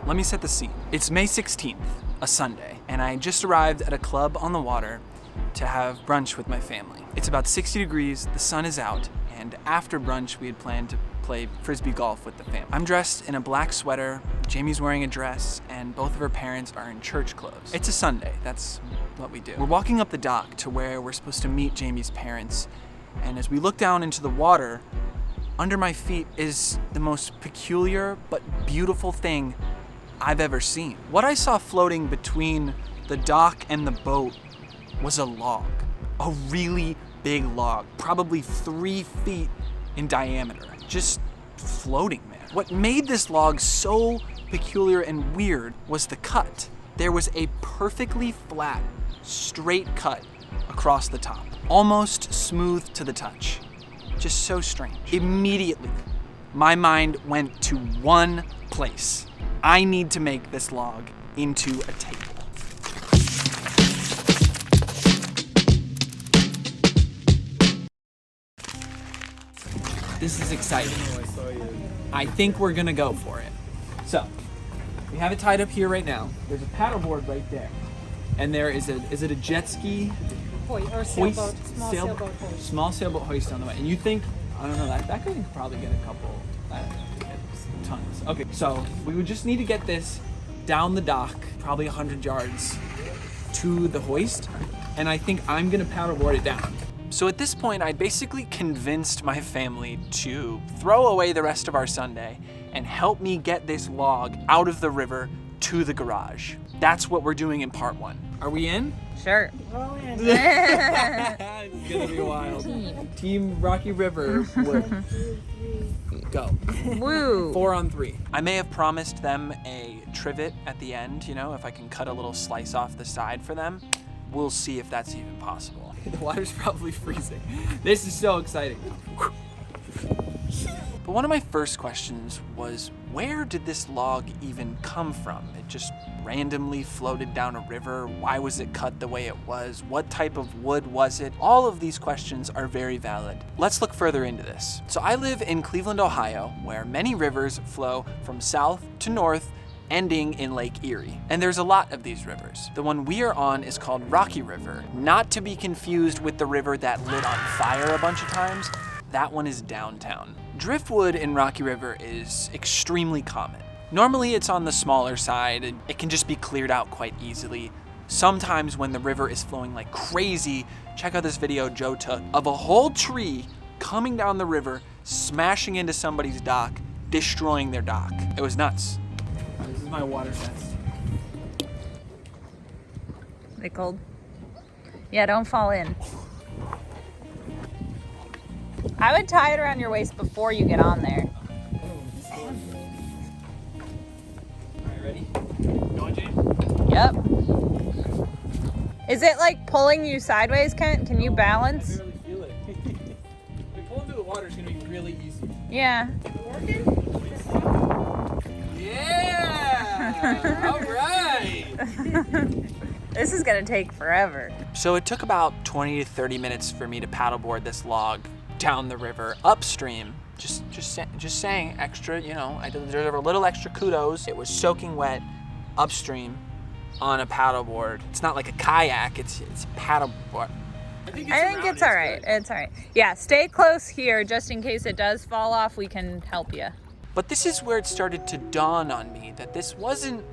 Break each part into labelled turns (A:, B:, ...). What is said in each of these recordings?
A: let me set the scene. It's May 16th, a Sunday, and I just arrived at a club on the water to have brunch with my family. It's about 60 degrees, the sun is out, and after brunch we had planned to play frisbee golf with the family. I'm dressed in a black sweater, Jamie's wearing a dress, and both of her parents are in church clothes. It's a Sunday, that's what we do. We're walking up the dock to where we're supposed to meet Jamie's parents, and as we look down into the water, under my feet is the most peculiar but beautiful thing I've ever seen. What I saw floating between the dock and the boat was a log, a really big log, probably 3 feet in diameter, just floating there. What made this log so peculiar and weird was the cut. There was a perfectly flat, straight cut across the top, almost smooth to the touch. Just so strange. Immediately, my mind went to one place. I need to make this log into a table. This is exciting. I think we're gonna go for it. So, we have it tied up here right now. There's a paddleboard right there. And there is it a jet ski?
B: Or sailboat, sailboat hoist.
A: Small sailboat hoist on the way. And you think, I don't know, that could probably get a couple, tons. Okay, so we would just need to get this down the dock, probably 100 yards to the hoist. And I think I'm gonna paddleboard it down. So at this point, I basically convinced my family to throw away the rest of our Sunday and help me get this log out of the river to the garage. That's what we're doing in part 1. Are we in?
B: Sure.
C: Roll in.
A: It's gonna be wild. Team Rocky River would go.
B: Woo.
A: 4 on 3. I may have promised them a trivet at the end, you know, if I can cut a little slice off the side for them. We'll see if that's even possible. The water's probably freezing. This is so exciting. But one of my first questions was, where did this log even come from? It just randomly floated down a river. Why was it cut the way it was? What type of wood was it? All of these questions are very valid. Let's look further into this. So I live in Cleveland, Ohio, where many rivers flow from south to north, ending in Lake Erie. And there's a lot of these rivers. The one we are on is called Rocky River, not to be confused with the river that lit on fire a bunch of times. That one is downtown. Driftwood in Rocky River is extremely common. Normally it's on the smaller side and it can just be cleared out quite easily. Sometimes when the river is flowing like crazy, check out this video Joe took of a whole tree coming down the river, smashing into somebody's dock, destroying their dock. It was nuts. This is my water vest.
B: They cold? Yeah, don't fall in. I would tie it around your waist before you get on there.
A: Alright, ready? Going, James?
B: Yep. Is it like pulling you sideways, Kent? Can you balance?
A: I can really feel it. If we pull into the water, it's gonna be really easy.
B: Yeah.
A: Yeah! Alright!
B: This is gonna take forever. So
A: it took about 20 to 30 minutes for me to paddleboard this log down the river upstream. Just saying extra, you know, I deserve a little extra kudos. It was soaking wet upstream on a paddleboard. It's not like a kayak, it's a paddleboard. I think it's all right. It's all right.
B: Yeah, stay close here just in case it does fall off. We can help you.
A: But this is where it started to dawn on me that this wasn't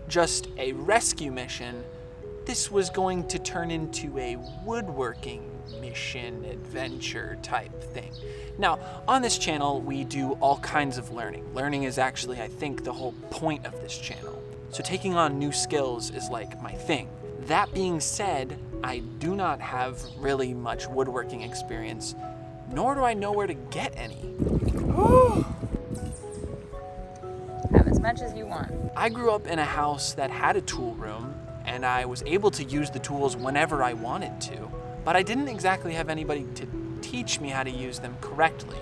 A: just a rescue mission. This was going to turn into a woodworking mission adventure type thing. Now, on this channel, we do all kinds of learning. Learning is actually, I think, the whole point of this channel. So taking on new skills is like my thing. That being said, I do not have really much woodworking experience, nor do I know where to get any.
B: Have as much as you want.
A: I grew up in a house that had a tool room, and I was able to use the tools whenever I wanted to, but I didn't exactly have anybody to teach me how to use them correctly.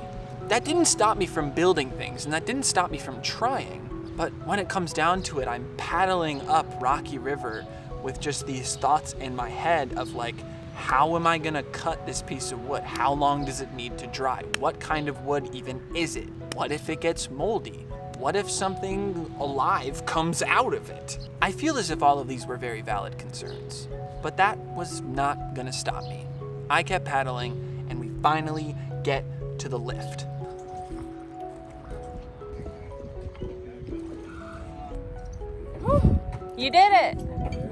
A: That didn't stop me from building things, and that didn't stop me from trying, but when it comes down to it, I'm paddling up Rocky River with just these thoughts in my head of like, how am I gonna cut this piece of wood? How long does it need to dry? What kind of wood even is it? What if it gets moldy? What if something alive comes out of it? I feel as if all of these were very valid concerns, but that was not gonna stop me. I kept paddling, and we finally get to the lift.
B: You did it.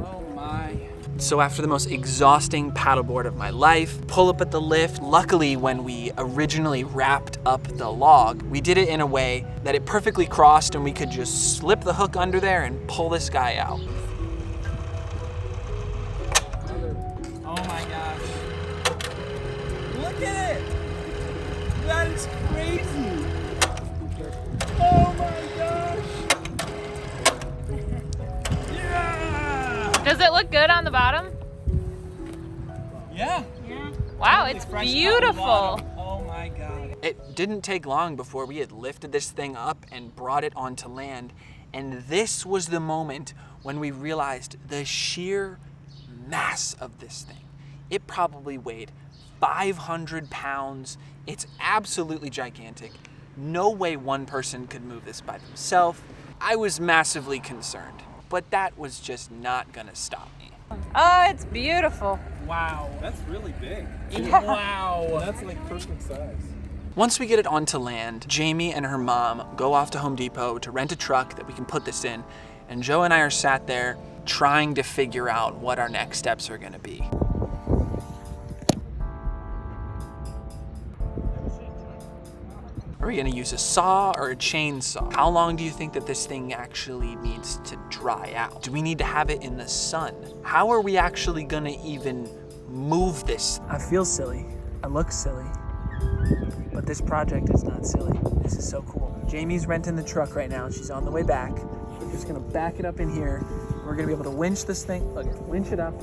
A: Oh my. So after the most exhausting paddleboard of my life, pull up at the lift. Luckily, when we originally wrapped up the log, we did it in a way that it perfectly crossed and we could just slip the hook under there and pull this guy out. Oh my gosh. Look at it! That is crazy! Oh my gosh! Yeah!
B: Does it look good on the bottom?
A: Yeah.
B: Wow, it's beautiful.
A: Oh my God. It didn't take long before we had lifted this thing up and brought it onto land. And this was the moment when we realized the sheer mass of this thing. It probably weighed 500 pounds. It's absolutely gigantic. No way one person could move this by themselves. I was massively concerned, but that was just not gonna stop me.
B: Oh, it's beautiful.
A: Wow.
C: That's really big.
B: Yeah.
A: Wow.
C: That's like perfect size.
A: Once we get it onto land, Jamie and her mom go off to Home Depot to rent a truck that we can put this in, and Joe and I are sat there trying to figure out what our next steps are gonna be. Are we gonna use a saw or a chainsaw? How long do you think that this thing actually needs to dry out? Do we need to have it in the sun? How are we actually gonna even move this? I feel silly. I look silly. But this project is not silly. This is so cool. Jamie's renting the truck right now. She's on the way back. We're just gonna back it up in here. We're gonna be able to winch this thing. Look, winch it up,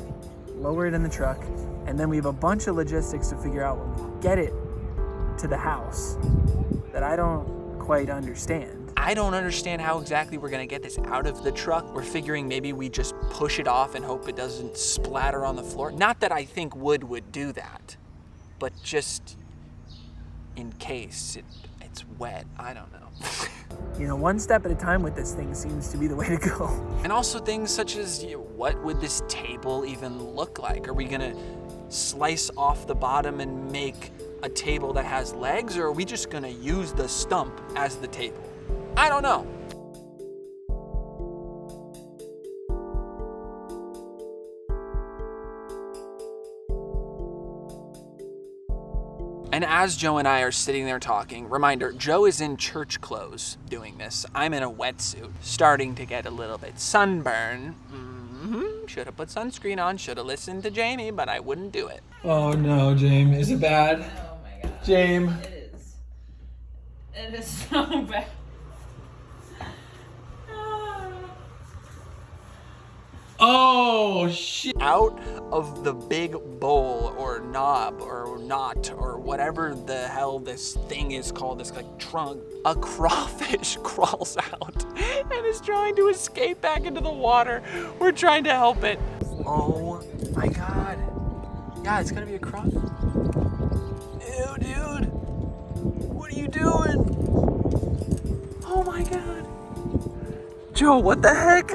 A: lower it in the truck, and then we have a bunch of logistics to figure out when we get it to the house that I don't quite understand. I don't understand how exactly we're gonna get this out of the truck. We're figuring maybe we just push it off and hope it doesn't splatter on the floor. Not that I think wood would do that, but just in case it's wet. I don't know. You know, one step at a time with this thing seems to be the way to go. And also things such as, what would this table even look like? Are we gonna slice off the bottom and make a table that has legs, or are we just gonna use the stump as the table? I don't know. And as Joe and I are sitting there talking, reminder, Joe is in church clothes doing this. I'm in a wetsuit, starting to get a little bit sunburned. Should have put sunscreen on, should have listened to Jamie, but I wouldn't do it.
C: Oh no, James. Is it bad?
B: Oh my God.
C: James.
B: It is. It is so bad.
C: Oh shit.
A: Out of the big bowl or knob or knot or whatever the hell this thing is called, this like trunk, a crawfish crawls out and is trying to escape back into the water. We're trying to help it. Oh my God. Yeah, it's gonna be a crawfish. Ew, dude. What are you doing? Oh my God. Joe, what the heck?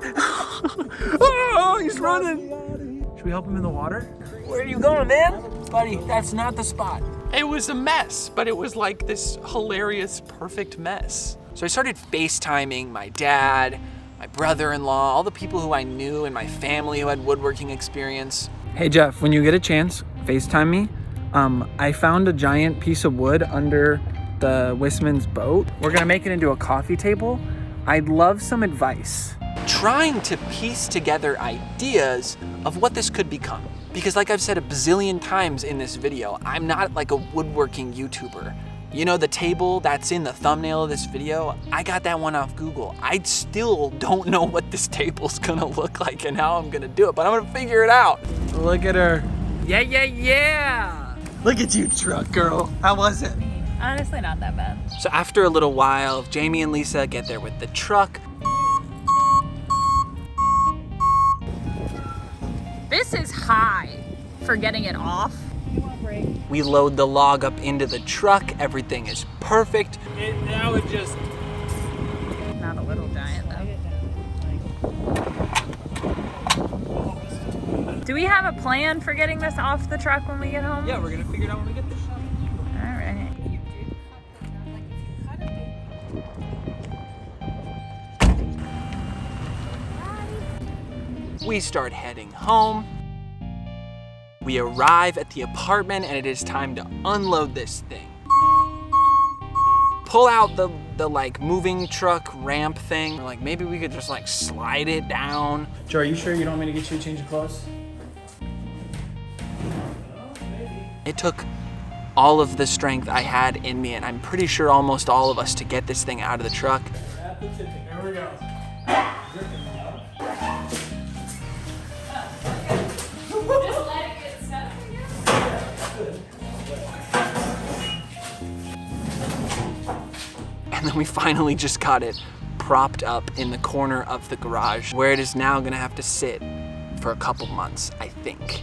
A: Oh, he's running. Should we help him in the water? Where are you going, man? Buddy, that's not the spot. It was a mess, but it was like this hilarious, perfect mess. So I started FaceTiming my dad, my brother-in-law, all the people who I knew in my family who had woodworking experience. Hey Jeff, when you get a chance, FaceTime me. I found a giant piece of wood under the Wisman's boat. We're gonna make it into a coffee table. I'd love some advice. Trying to piece together ideas of what this could become. Because like I've said a bazillion times in this video, I'm not like a woodworking YouTuber. You know, the table that's in the thumbnail of this video, I got that one off Google. I still don't know what this table's gonna look like and how I'm gonna do it, but I'm gonna figure it out. Look at her. Yeah, yeah, yeah. Look at you, truck girl. How was it?
B: Honestly, not that bad.
A: So after a little while, Jamie and Lisa get there with the truck.
B: This is high for getting it off. You want a break?
A: We load the log up into the truck. Everything is perfect.
C: That would just.
B: Not not a little giant though. Do we have a plan for getting this off the truck when we get home?
A: Yeah, we're gonna figure it out when we get there.
B: All right.
A: We start heading home. We arrive at the apartment and it is time to unload this thing. Pull out the like moving truck ramp thing. We're like, maybe we could just like slide it down. Joe, are you sure you don't want me to get you a change of clothes? It took all of the strength I had in me, and I'm pretty sure almost all of us, to get this thing out of the truck.
C: Here we go.
A: And then we finally just got it propped up in the corner of the garage, where it is now gonna have to sit for a couple months, I think.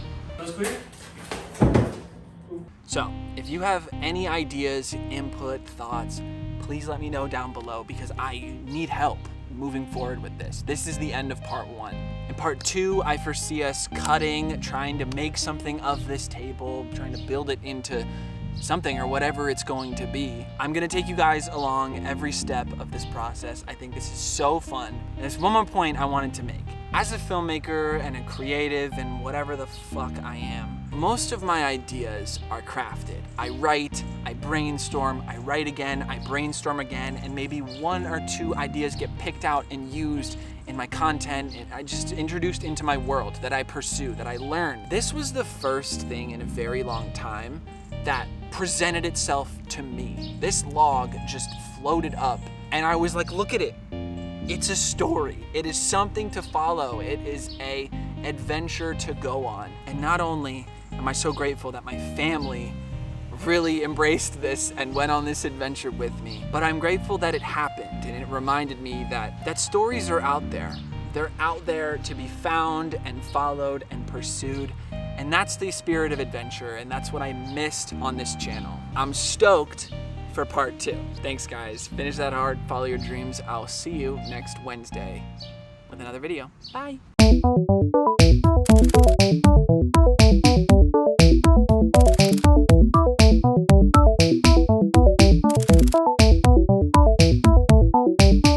A: So, if you have any ideas, input, thoughts, please let me know down below, because I need help moving forward with this. This is the end of part 1. In part 2, I foresee us cutting, trying to make something of this table, trying to build it into something or whatever it's going to be. I'm gonna take you guys along every step of this process. I think this is so fun. And there's one more point I wanted to make. As a filmmaker and a creative and whatever the fuck I am, most of my ideas are crafted. I write, I brainstorm, I write again, I brainstorm again, and maybe 1 or 2 ideas get picked out and used in my content, and I just introduced into my world that I pursue, that I learn. This was the first thing in a very long time that presented itself to me. This log just floated up, and I was like, look at it. It's a story. It is something to follow. It is a adventure to go on. And not only am I so grateful that my family really embraced this and went on this adventure with me, but I'm grateful that it happened, and it reminded me that stories are out there. They're out there to be found and followed and pursued. And that's the spirit of adventure, and that's what I missed on this channel. I'm stoked for part 2. Thanks guys. Finish that hard, follow your dreams. I'll see you next Wednesday with another video. Bye.